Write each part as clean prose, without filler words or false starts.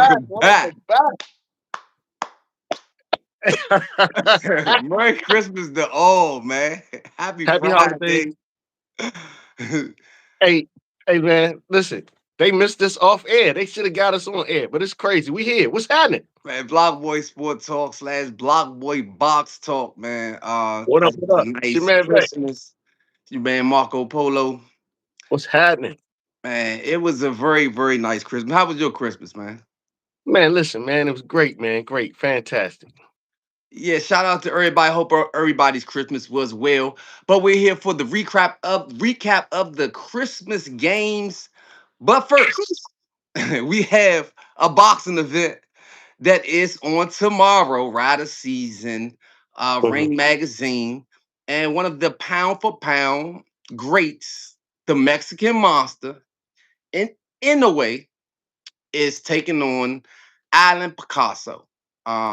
Welcome back. back. Merry Christmas to all, man. Happy Happy holidays. Friday. Hey, hey, man, listen. They missed us off air. They should have got us on air, but it's crazy. We here. What's happening? Man, Blockboy Sport Talk / Blockboy Box Talk, man. What up? This is What a up? It's your nice man Ray. Christmas. You man Marco Polo. What's happening? Man, it was a very, very nice Christmas. How was your Christmas, man? Man, listen, man, it was great, man. Great. Fantastic. Yeah, shout out to everybody. Hope everybody's Christmas was well. But we're here for the recap of the Christmas games. But first, we have a boxing event that is on tomorrow, Rider Season, Mhm. Ring Magazine, and one of the pound for pound greats, the Mexican Monster, in Inoue, is taking on Alan Picasso.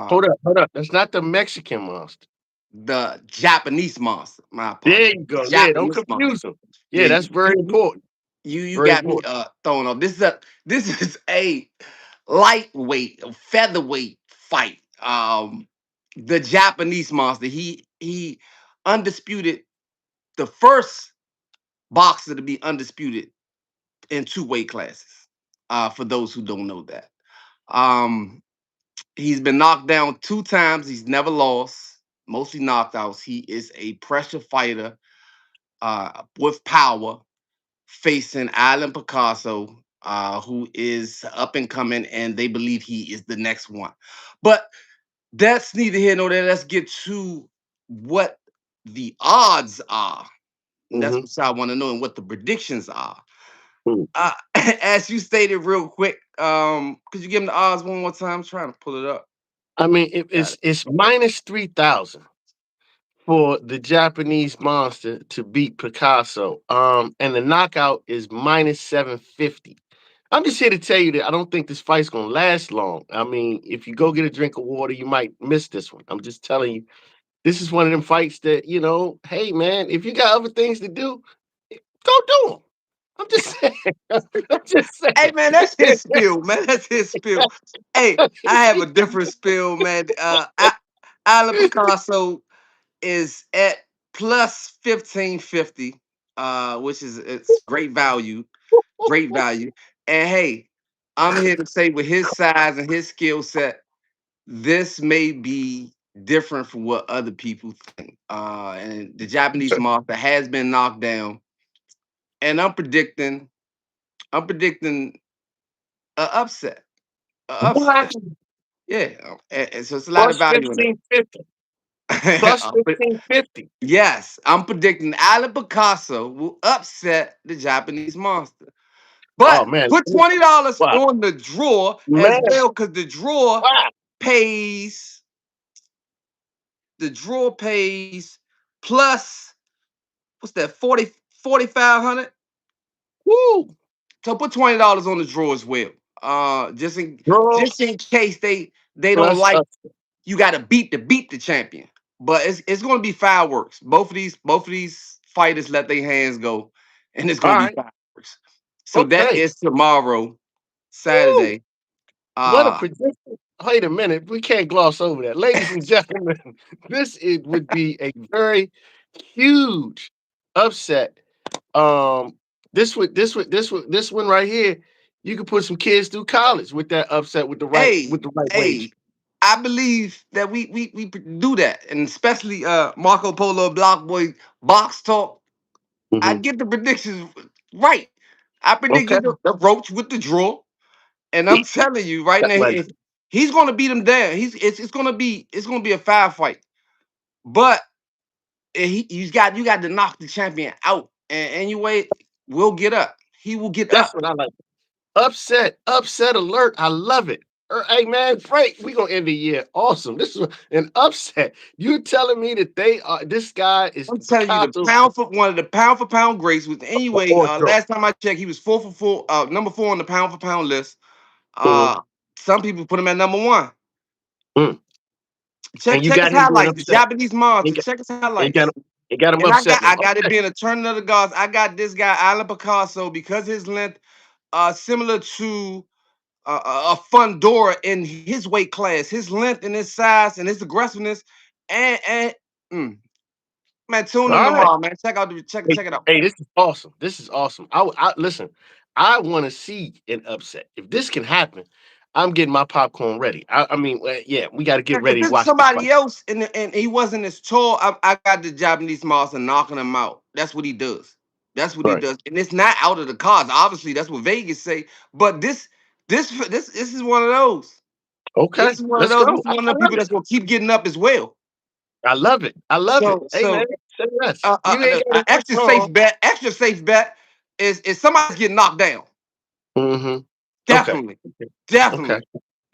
Hold up, hold up. That's not the Mexican monster. The Japanese monster. My There apologies. you The go. Yeah, don't Japanese monster. confuse them. Yeah, Yeah, that's very important. you Very got me important. thrown off. This is a lightweight, featherweight fight. The Japanese monster. He undisputed, the first boxer to be undisputed in two weight classes. For those who don't know that. Um, he's been knocked down two times. He's never lost. Mostly knockouts. He is a pressure fighter with power, facing Alan Picasso, who is up and coming, and they believe he is the next one. But that's neither here nor there. Let's get to what the odds are. That's Hmm. what I want to know, and what the predictions are. As you stated real quick, could you give them the odds one more time? I'm trying to pull it up. I mean, it, Got it's it. it's minus 3,000 for the Japanese monster to beat Picasso. And the knockout is minus 750. I'm just here to tell you that I don't think this fight's gonna last long. I mean, if you go get a drink of water, you might miss this one. I'm just telling you, this is one of them fights that, hey man, if you got other things to do, go do them. I'm just saying. I'm just Hey saying. man, that's his spiel, man. That's his spiel. Hey, I have a different spiel, man. Alan Picasso is at plus 1550, which is it's great value, great value. And hey, I'm here to say with his size and his skill set, this may be different from what other people think. And the Japanese monster has been knocked down, and I'm predicting a upset, a upset. What? Yeah, and so it's a lot of Plus value in 1550. it. Plus 1550. Yes, I'm predicting Alan Picasso will upset the Japanese monster. Oh But man. put $20 Wow. on the draw as Man. well, because Wow. pays the draw pays plus what's that, 4,500. Woo. So put $20 on the draw as well. Just in Draw just in case they don't plus like, up. you got to beat the champion. But it's going to be fireworks. Both of these fighters let their hands go, and it's All going to be right. fireworks. So that Okay. is tomorrow, Woo. Saturday. What a Uh, prediction. Wait a minute. We can't gloss over that. Ladies and gentlemen, would be a very huge upset. Um, this one right here, you could put some kids through college with that upset with the right hey, wage. hey, I believe that we do that, and especially Marco Polo Blockboy Box Talk. I Hmm. get the predictions right. I Okay. predicted the Roach with the draw. And I'm telling you right now, Like, he's gonna beat him down. It's gonna be a firefight. But you got to knock the champion out. And anyway, will get up. He will get that's up. what I like. Upset alert. I love it. Hey man, Frank, we gonna end the year awesome. This is an upset. You telling me that this guy is I'm telling you, the Picasso pound for one of the pound for pound greats was anyway. or draw? Last time I checked, he was 4 for 4, number 4 on the pound for pound list. Mhm. Uh, some people put him at number 1. Mm. Check And you check got his him being highlights. The upset. Japanese You monster. got, Check his you got highlights. him. You got him And I upset got now. I got it Okay. being a turn of the gods. I got this guy Alan Picasso because his length similar to a Fundora in his weight class, his length and his size and his aggressiveness, and mm, man, tune in All right. tomorrow, man. Check out the Hey, check it out. hey, this is awesome. This is awesome. Listen. I want to see an upset. If this can happen, I'm getting my popcorn ready. I mean, yeah, we got to get If ready to it's watch this fight. somebody else and he wasn't as tall, I got the Japanese monster knocking him out. That's what he does. That's what he Right. does, and it's not out of the cards. Obviously, that's what Vegas say. But this is one of those. This Okay. is one of Let's those. This go. is one of I the love people it. that's gonna keep getting up as well. I love it. I love it. So Hey man, so say less. You ain't got to do wrong. extra safe bet is somebody's getting knocked down. Mm-hmm. Okay. Definitely, Okay. definitely.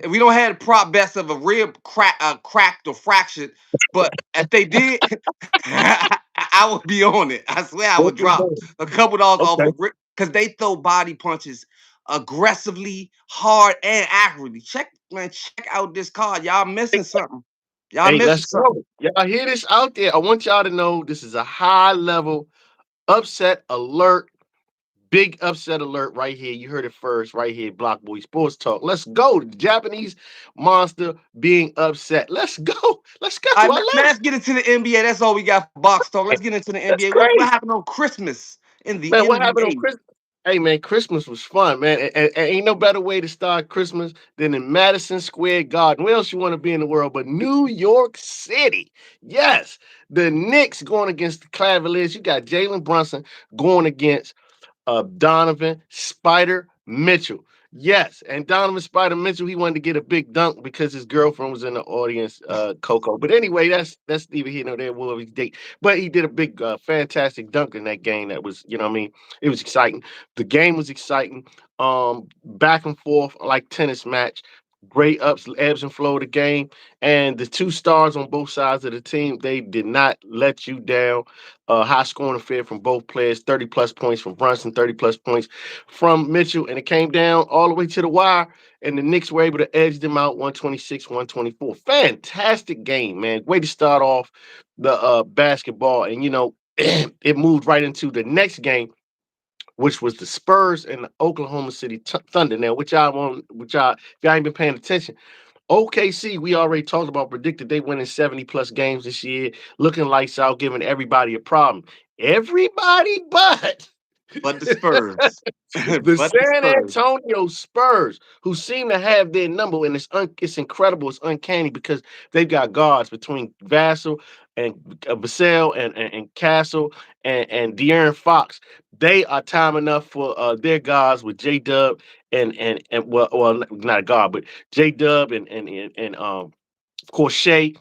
And we don't have prop bets of a rib cracked or fractured, but if they did, I would be on it. I swear I What would we drop doing? a couple dollars off Okay. of rib because they throw body punches aggressively, hard, and accurately. Check out this card. Y'all missing something. Y'all Hey, missing let's something. go. Y'all hear this out there? I want y'all to know this is a high level upset alert. Big upset alert right here. You heard it first right here. Blockboy Sports Talk. Let's go. The Japanese monster being upset. Let's go. Let's go. All I right, love it. let's get into the NBA. That's all we got for box talk. Let's get into the That's NBA. What great. happened on Christmas in the Man, what happened on NBA? Christmas? Hey man, Christmas was fun, man. And ain't no better way to start Christmas than in Madison Square Garden. Where else you want to be in the world but New York City? Yes, the Knicks going against the Cavaliers. You got Jalen Brunson going against Donovan Spider Mitchell. Yes, and Donovan Spider Mitchell, he wanted to get a big dunk because his girlfriend was in the audience, Coco. But anyway, that's neither here nor there. Will his date? But he did a big, fantastic dunk in that game. That was, you know, what I mean, it was exciting. The game was exciting. Back and forth like tennis match. Great ups, ebbs and flow of the game, and the two stars on both sides of the team, they did not let you down. High scoring affair from both players, 30 plus points from Brunson, 30 plus points from Mitchell, and it came down all the way to the wire. And the Knicks were able to edge them out 126, 124. Fantastic game, man. Way to start off the basketball. And, you know, it moved right into the next game, which was the Spurs and the Oklahoma City Thunder. Now, if y'all ain't been paying attention, OKC, we already talked about, predicted they winning 70 plus games this year, looking lights out, giving everybody a problem. Everybody but But the Spurs. the But the San Spurs. Antonio Spurs, who seem to have their number, and it's incredible, it's uncanny because they've got guards between Vassell and Vassell and Castle and De'Aaron Fox. They are time enough for their guards with J Dub and well not a guard, but J Dub and of course Shea,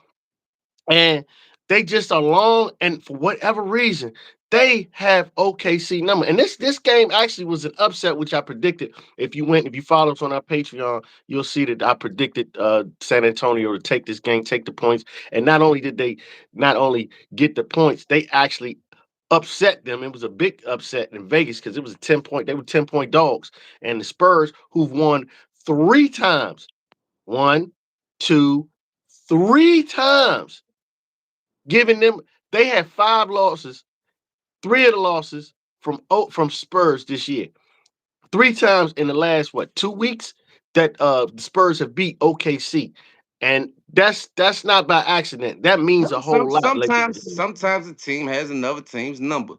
and they just are long, and for whatever reason, they have OKC number. And this game actually was an upset, which I predicted. If you follow us on our Patreon, you'll see that I predicted San Antonio to take this game, take the points. And not only did they not only get the points, they actually upset them. It was a big upset in Vegas because it was a 10 point, they were 10 point dogs. And the Spurs, who've won 3 times, one, two, 3 times, giving them, they had 5 losses, 3 of the losses from Spurs this year. 3 times in the last 2 weeks that the Spurs have beat OKC. And that's not by accident. That means a whole lot, ladies and gentlemen. Sometimes a team has another team's number,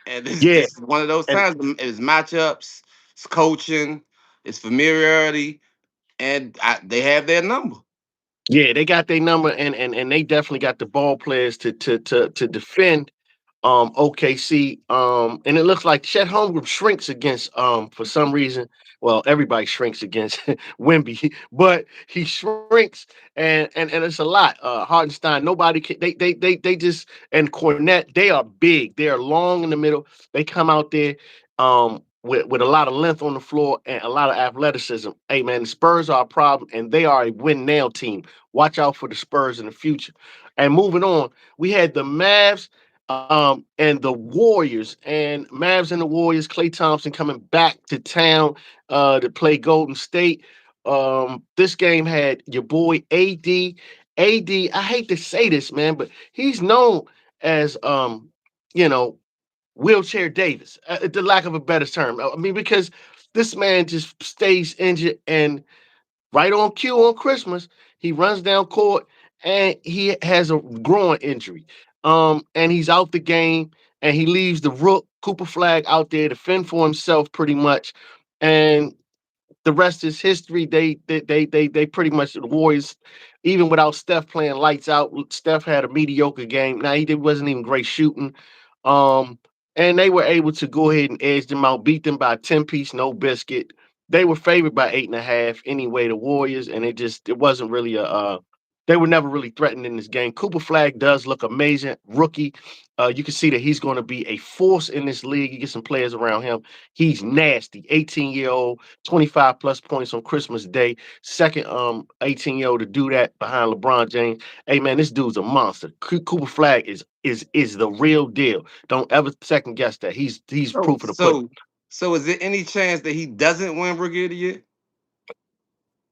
and Yeah, this is one of those and times. It's matchups, it's coaching, it's familiarity, and they have their number. yeah, they got their number, and they definitely got the ball players to defend OKC. And it looks like Chet Holmgren shrinks against for some reason. Well, everybody shrinks against Wimby, but he shrinks, and it's a lot. Hartenstein, nobody can, they just, and Cornette, they are big. They are long in the middle. They come out there with a lot of length on the floor and a lot of athleticism. Hey man, the Spurs are a problem, and they are a win now team. Watch out for the Spurs in the future. And moving on, we had the Mavs and the Warriors, and Mavs and the Warriors. Klay Thompson coming back to town to play Golden State. This game had your boy AD. AD, I hate to say this, man, but he's known as you know, wheelchair Davis, the lack of a better term. I mean, because This man just stays injured, and right on cue on Christmas, he runs down court and he has a groin injury. And he's out the game, and he leaves the rook Cooper Flag out there to fend for himself pretty much. And the rest is history. They pretty much, the Warriors, even without Steph playing lights out. Steph had a mediocre game. Now wasn't even great shooting. Um, and they were able to go ahead and edge them out, beat them by a 10-piece, no biscuit. They were favored by 8.5 anyway, the Warriors, and it wasn't really they were never really threatened in this game. Cooper Flag does look amazing, rookie. You can see that he's going to be a force in this league. You get some players around him. He's nasty, 18-year-old, 25 plus points on Christmas Day. Second 18-year-old to do that behind LeBron James. Hey man, this dude's a monster. Cooper Flag is the real deal. Don't ever second guess that. He's So proof of the pudding. so so is there any chance that he doesn't win Rookie of the Year?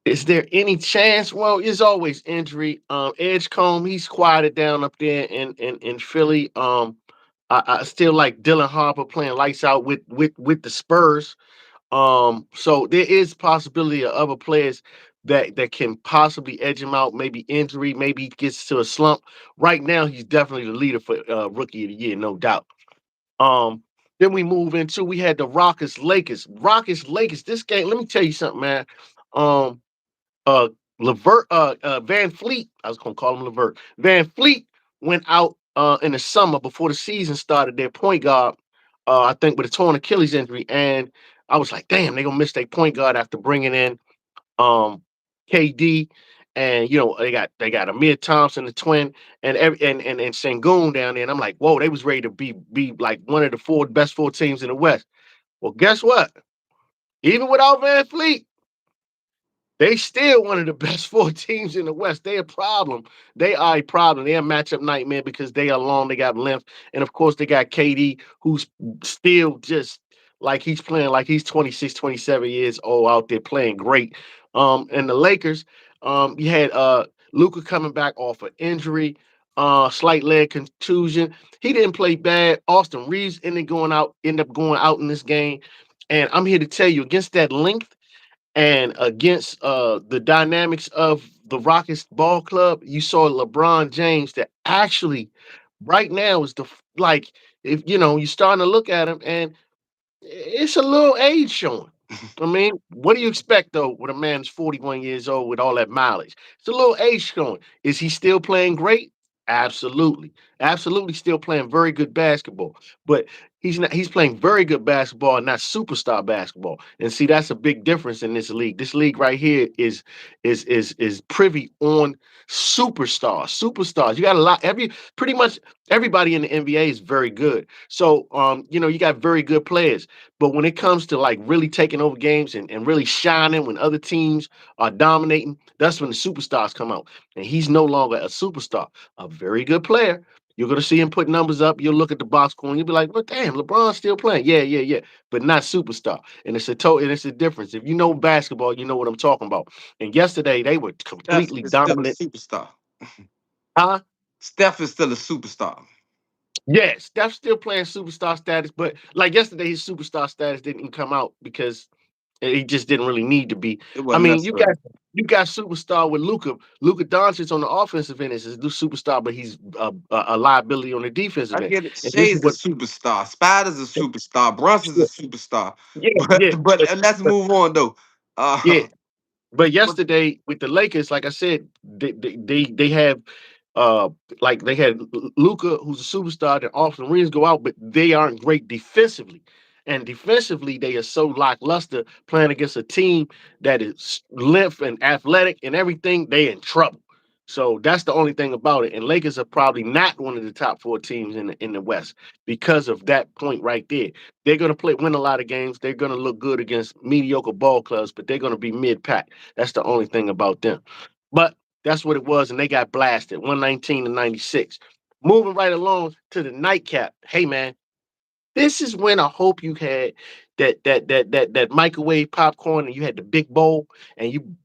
Is there any chance? Well, there's always injury. Edgecombe, he's quieted down up there in Philly. I still like Dylan Harper playing lights out with the Spurs. So there is possibility of other players that can possibly edge him out. Maybe injury, maybe he gets to a slump. Right now, he's definitely the leader for Rookie of the Year, no doubt. Um, then we had the Rockets Lakers. Rockets Lakers. This game, let me tell you something, man. Um, uh Levert Van Fleet, I was gonna call him Levert. Van Fleet went out in the summer before the season started, their point guard, I think with a torn Achilles injury. And I was like, damn, they gonna miss their point guard after bringing in um KD. And they got Amir Thompson, the twin, and and Sengun down there. And I'm like, whoa, they was ready to be like one of the best four teams in the West. Well, guess what? Even without Van Fleet, they still one of the best four teams in the West. They a problem. They are a problem. They're a matchup nightmare because they are long. They got length. And of course, they got KD, who's still just like he's playing like he's 26, 27 years old out there playing great. And the Lakers, you had Luka coming back off an injury, slight leg contusion. He didn't play bad. Austin Reeves ended up going out in this game. And I'm here to tell you, against that length and against the dynamics of the Rockets ball club, you saw LeBron James that actually right now is like, if you're starting to look at him, and it's a little age showing. I mean, what do you expect though when a man's 41 years old with all that mileage? It's a little age showing. Is he still playing great? Absolutely. Absolutely still playing very good basketball. But he's playing very good basketball and not superstar basketball. And see, that's a big difference in this league. This league right here is privy on superstars. Superstars. You got a lot, pretty much everybody in the NBA is very good. So you got very good players. But when it comes to like really taking over games and really shining when other teams are dominating, that's when the superstars come out. And he's no longer a superstar, a very good player. You're gonna see him put numbers up. You'll look at the box score and you'll be like, "Well, damn, LeBron's still playing." Yeah, yeah, yeah, but not superstar. And it's a difference. If you know basketball, you know what I'm talking about. And yesterday they were Steph completely is still a dominant. superstar. Huh? Steph is still a superstar. Yeah, Steph's still playing superstar status, but like yesterday, his superstar status didn't even come out because he just didn't really need to be. It I wasn't mean, you got necessary. you got superstar with Luka. Luka Doncic on the offensive end is a superstar, but he's a liability on the defensive I end. get it. And this is Shay's a what, superstar. Spider's a superstar. Brunson's a yeah, superstar. yeah, But yeah, but let's move on though. yeah. But But yesterday with the Lakers, like I said, they have uh like they had Luca, who's a superstar, that often rings go out, but they aren't great defensively. And defensively, they are so lackluster playing against a team that is length and athletic and everything. They in trouble. So that's the only thing about it. And Lakers are probably not one of the top four teams in the West because of that point right there. They're gonna win a lot of games. They're gonna look good against mediocre ball clubs, but they're gonna be mid-pack. That's the only thing about them. But that's what it was, and they got blasted 119 to 96. Moving right along to the nightcap. Hey man, this is when I hope you had that microwave popcorn and you had the big bowl and you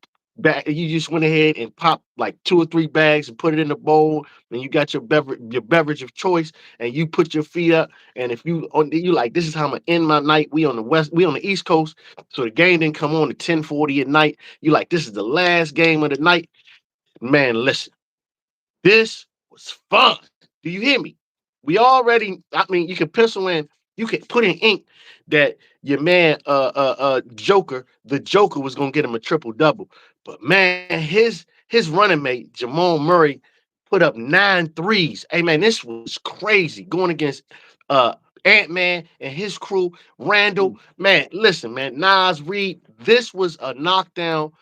You just went ahead and popped like 2 or 3 bags and put it in the bowl, and you got your beverage of choice, and you put your feet up. And if you like, this is how I'm gonna end my night. We on the East Coast, so the game didn't come on at 10:40 at night. You like, this is the last game of the night, man. Listen, this was fun. Do you hear me? We already, I mean, you can pencil in, you can put in ink that your man, Joker, the Joker was gonna get him a triple double. But man, his running mate, Jamal Murray, put up 9 threes. Hey man, this was crazy going against uh Ant-Man and his crew, Randall. Man, listen, man, Nas Reed, this was a knockdown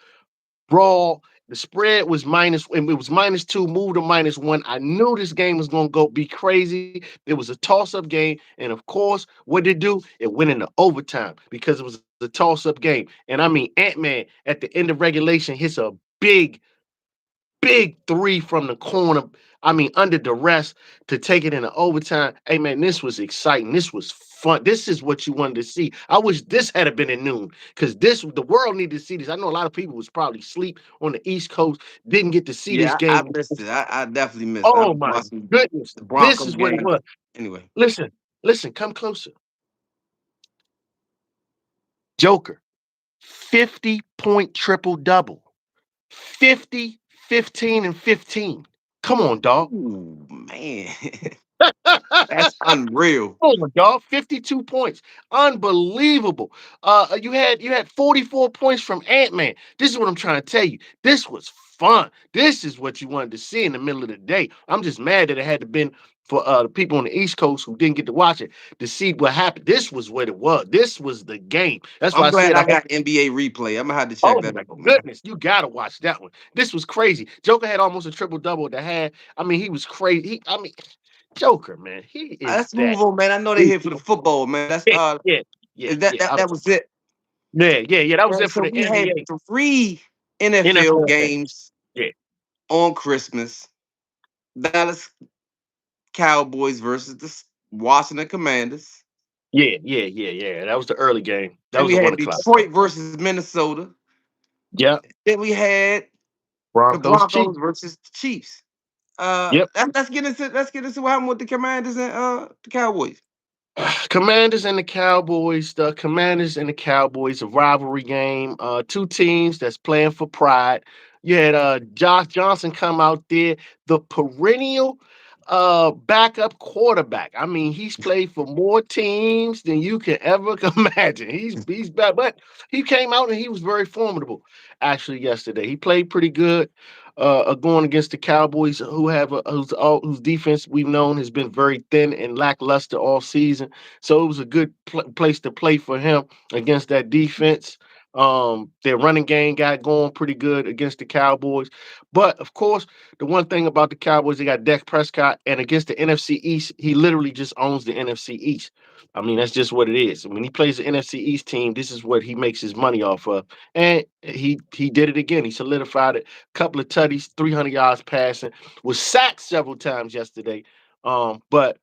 brawl. The spread was and it was -2, moved to -1. I knew this game was gonna go be crazy. It was a toss-up game, and of course, what did it do? It went into overtime because it was a toss-up game. And I mean, Ant-Man at the end of regulation hits a big, big three from the corner. I mean, under duress to take it into overtime. Hey man, this was exciting. This was fun. This is what you wanted to see. I wish this had been at noon because the world needed to see this. I know a lot of people was probably asleep on the East Coast, didn't get to see this Yeah, I game. missed it. I definitely missed it. I Oh was my watching goodness, the this Broncos is what it game. was. Anyway, Listen, listen, come closer. Joker, 50-point triple double. 50, 15, and 15. Come on, dog. ooh man, that's unreal. Oh my God, 52 points. Unbelievable. You had 44 points from Ant-Man. This is what I'm trying to tell you. This was fun. This is what you wanted to see in the middle of the day. I'm just mad that it had to been for the people on the East Coast who didn't get to watch it to see what happened. This was what it was. This was the game. That's why I'm I glad said I I had. got NBA replay. I'm gonna have to check Oh that my out, man. goodness, you gotta watch that one. This was crazy. Joker had almost a triple double at the half. I mean, he was crazy. I mean, Joker, man, he is Let's move that. on, man. I know they're here for the football, man. That's Yeah, yeah, yeah, that yeah. that that was it. Yeah. That was Right, it for so the we had NBA, 3 NFL NFL thing. games Yeah, on Christmas. Dallas Cowboys versus the Washington Commanders. yeah. That was the early game. That Then was we the one had o'clock. Detroit versus Minnesota. Yep. Then we had the Broncos, Chiefs. Broncos versus the Chiefs. Yep. Let's get into what happened with the Commanders and the Cowboys. Commanders and the Cowboys. The Commanders and the Cowboys, a rivalry game. Two teams that's playing for pride. You had Josh Johnson come out there, the perennial backup quarterback. I mean, he's played for more teams than you can ever imagine. He's bad, but he came out and he was very formidable. Actually, yesterday he played pretty good. Going against the Cowboys, whose defense we've known has been very thin and lackluster all season. So it was a good place to play for him against that defense. Their running game got going pretty good against the Cowboys. But of course, the one thing about the Cowboys, they got Dak Prescott, and against the NFC East, he literally just owns the NFC East. I mean, that's just what it is. When he plays the NFC East team, this is what he makes his money off of. And he did it again. He solidified it. Couple of tutties, 300 yards passing, was sacked several times yesterday. But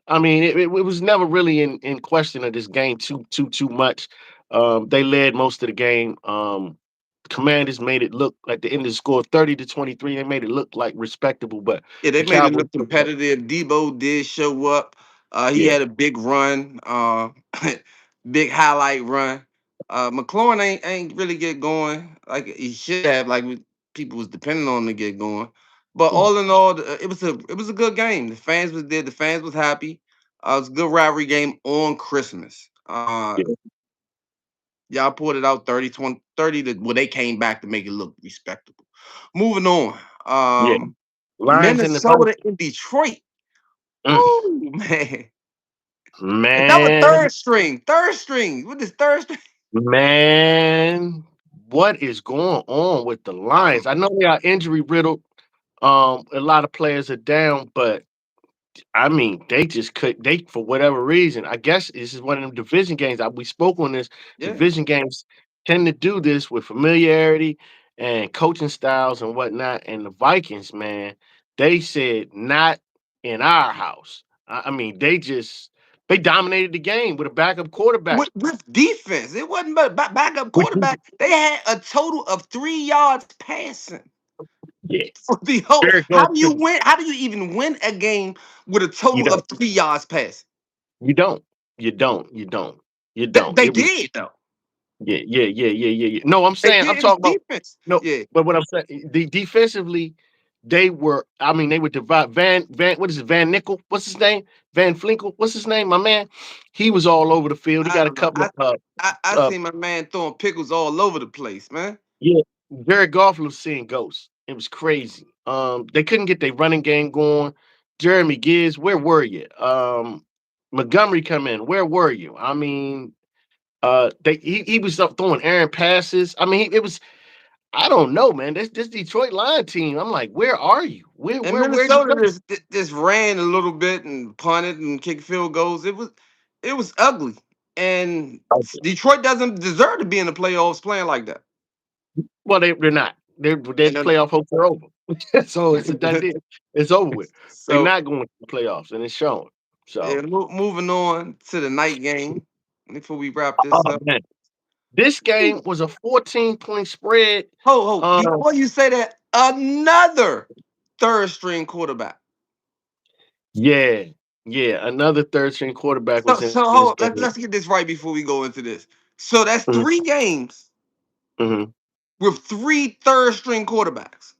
I mean, it was never really in question of this game too much. They led most of the game. Commanders made it look like the end of the score 30-23. They made it look like respectable, but Yeah, they the made it Cowboys, look competitive. Debo did show up. He yeah, had a big run, big highlight run. McLaurin ain't really get going like he should have. People was depending on him to get going. But mm, all in all, it was a good game. The fans was there. The fans was happy. It was a good rivalry game on Christmas. yeah, Y'all pulled it out 30-20, 30 to well, they came back to make it look respectable. Moving on. yeah. Lions and the Minnesota Vikings. and Detroit. Mm, Oh man. And that was man, third string. Third string. What is third string? man, what is going on with the Lions? I know they are injury riddled. A lot of players are down, but I mean, they just could. They for whatever reason, I guess this is one of them division games. We spoke on this. Yeah. Division games tend to do this with familiarity and coaching styles and whatnot. And the Vikings, man, they said not in our house. I mean, they just They dominated the game with a backup quarterback. With defense. It wasn't but backup With quarterback. They had a total of 3 yards passing yeah, for the whole. Jared How Goff do you couldn't. win? How do you even win a game with a You total don't. of 3 yards passing? You don't. You don't. You don't. You They, don't. they It was did though. yeah. No, I'm They saying did. I'm It was talking about defense. no, Yeah. but what I'm saying, the defensively, they were. I mean, they would divide Van. What is it? Van Nickel. What's his name? Van Flinkle. What's his name? My man. He was all over the field. He I got a don't know. couple of I uh seen my man throwing pickles all over the place, man. yeah. Jared Goff was seeing ghosts. It was crazy. They couldn't get their running game going. Jeremy Gibbs, where were you? Montgomery come in. Where were you? I mean, he was up throwing errant passes. I mean, it was I don't know, man. This Detroit Lion team. I'm like, where are you? And Where'd you Minnesota go? just ran a little bit and punted and kicked field goals. It was ugly. And Okay. Detroit doesn't deserve to be in the playoffs playing like that. Well, they're not. Their And then, playoff hopes are over. So it's a done deal. It's over with. They're so not going to the playoffs, and it's showing. yeah, So, moving on to the night game before we wrap oh this up. man, this game was a 14-point spread. Um, Before you say that, another third string quarterback. yeah, yeah. Another third string quarterback So was in so this hold, game. let's get this right before we go into this. So that's Mhm, 3 games mhm. with three third string quarterbacks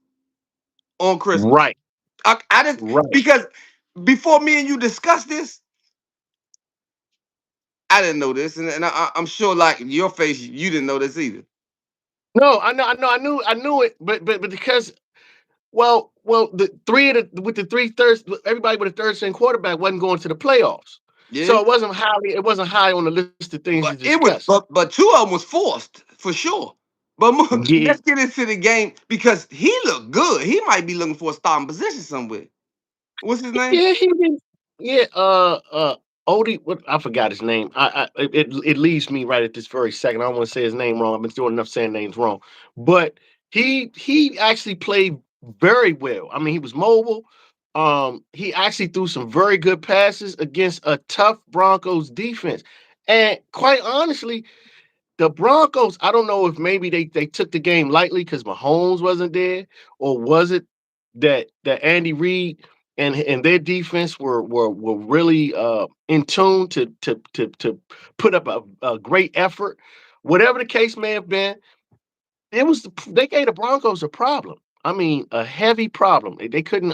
on Christmas. Right, I just right. because before me and you discussed this, I didn't know this, and I'm sure like your face, you didn't know this either. No, I knew it, but because the three of the with the three thirds, everybody with a third string quarterback wasn't going to the playoffs, so Yeah, it wasn't high on the list of things to but it was, discuss. but two of them was forced for sure. But Yeah, let's get into the game because he looked good. He might be looking for a starting position somewhere. What's his name? yeah, he did. Yeah, Odie, what I forgot his name. It leaves me right at this very second. I don't want to say his name wrong. I've been doing enough saying names wrong, but he actually played very well. I mean, he was mobile. He actually threw some very good passes against a tough Broncos defense, and quite honestly, the Broncos, I don't know if maybe they took the game lightly because Mahomes wasn't there, or was it that Andy Reid and their defense were really in tune to put up a great effort. Whatever the case may have been, they gave the Broncos a problem. I mean, a heavy problem. They couldn't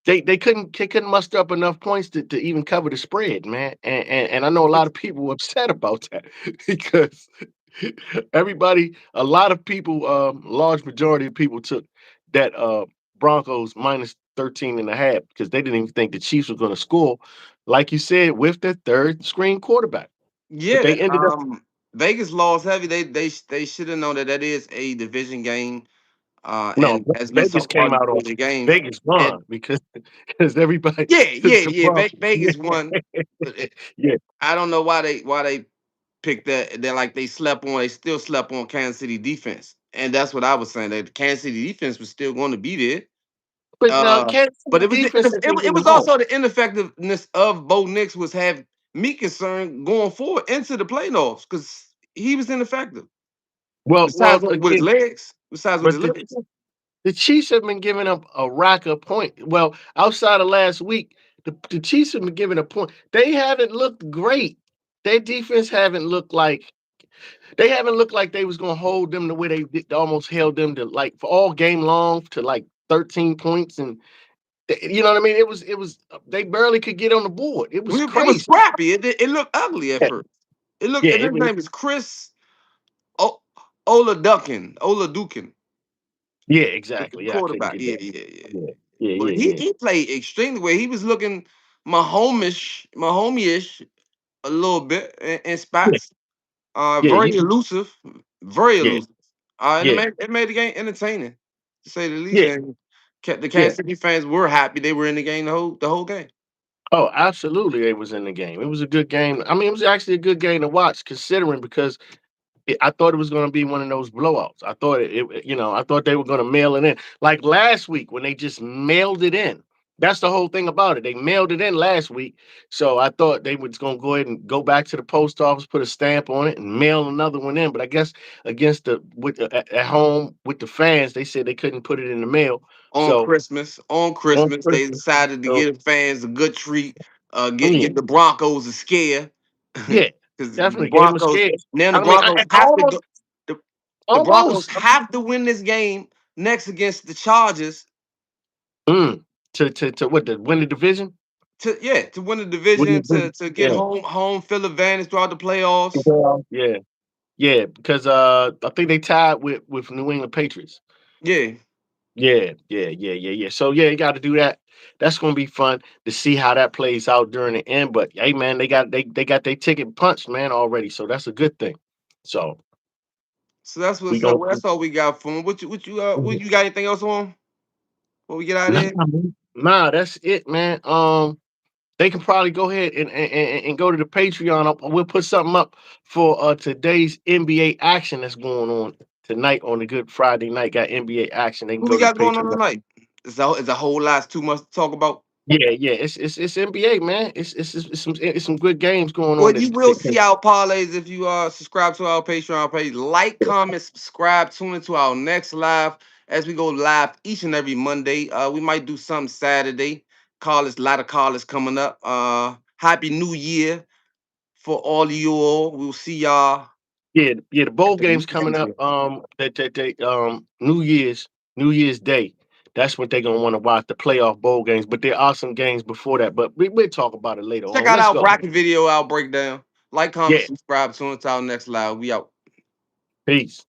they couldn't muster up enough points to even cover the spread, man. And I know a lot of people were upset about that because a lot of people, large majority of people took that Broncos minus 13 and a half because they didn't even think the Chiefs were going to score, like you said, with the third screen quarterback. But Yeah, they ended up Vegas lost heavy. They should have known that that is a division game, no, and has been Vegas so far came in out on division games. Vegas And won because because everybody yeah, took yeah, the yeah. Broncos. Vegas won. But Yeah, I don't know why they picked that. They're like they slept on. They still slept on Kansas City defense, and that's what I was saying. That the Kansas City defense was still going to be there. but now Uh, Kansas but City it was it defense was, has it been was it getting was home. also the ineffectiveness of Bo Nix was have me concerned going forward into the playoffs because he was ineffective. Well, Besides with his again, legs, besides with but his legs. the Chiefs have been giving up a rack of point. Well, outside of last week, the Chiefs have been giving a point. They haven't looked great. Their defense haven't looked like they was gonna hold them the way almost held them to like for all game long to like 13 points and you know what I mean? It was they barely could get on the board. It was It was crazy. scrappy. It looked ugly at Yeah, first. It looked, yeah, and his name is Chris o- Oladukin, yeah, the exactly. Yeah, I couldn't quarterback. get Yeah, that. yeah, yeah. Yeah, yeah, But yeah, yeah. he played extremely well. He was looking Mahomey-ish a little bit in Yeah, spots. yeah, Very elusive, very yeah, elusive. And yeah, it made the game entertaining, to say the least. yeah, And the yeah. Kansas City fans were happy they were in the game the whole game. Oh, absolutely, they was in the game. It was a good game. I mean, it was actually a good game to watch, considering because I thought it was going to be one of those blowouts. I thought they were going to mail it in, like last week when they just mailed it in. That's the whole thing about it. They mailed it in last week, so I thought they was gonna go ahead and go back to the post office, put a stamp on it, and mail another one in. But I guess against the at home with the fans, they said they couldn't put it in the mail. So On on Christmas, they Christmas, decided to so give the fans a good treat. yeah, Give the Broncos a scare yeah, because the definitely gave them a Broncos scare. now the I mean, Broncos I have to go. almost, The, the Broncos almost have to win this game next against the Chargers mm, to what the win the division. to win the Win the division division. to get Yeah, home field advantage throughout the playoffs. yeah, yeah. Because I think they tied with New England Patriots. Yeah. Yeah, yeah, yeah, yeah, yeah. So yeah, you got to do that. That's gonna be fun to see how that plays out during the end. But hey, man, they got their ticket punched, man, already. So that's a good thing. So So that's we what's up. gonna Well, that's all we got for him. What you got anything else on before we get out of nah, here? man. Nah, that's it, man. They can probably go ahead and go to the Patreon. We'll put something up for today's NBA action that's going on tonight on the Good Friday night. Got NBA action. They can What we go to the got going on Patreon. tonight? It's a whole lot too much to talk about. Yeah, yeah, it's NBA, man. It's some good games going Well, on. you will see our parlays if you subscribe to our Patreon page. Like, comment, subscribe, tune into our next live as we go live each and every Monday. We might do something Saturday. Callers, a lot of callers coming up. Happy New Year for all of you all. We'll see y'all Yeah, yeah. The at bowl the new games coming up. year. That they New Year's Day. That's what they're gonna want to watch the playoff bowl games. But there are some games before that. But we'll talk about it later Check on. out Let's our go. bracket video, our breakdown. Like, comment, Yeah, subscribe, tune into our next live. We out. peace.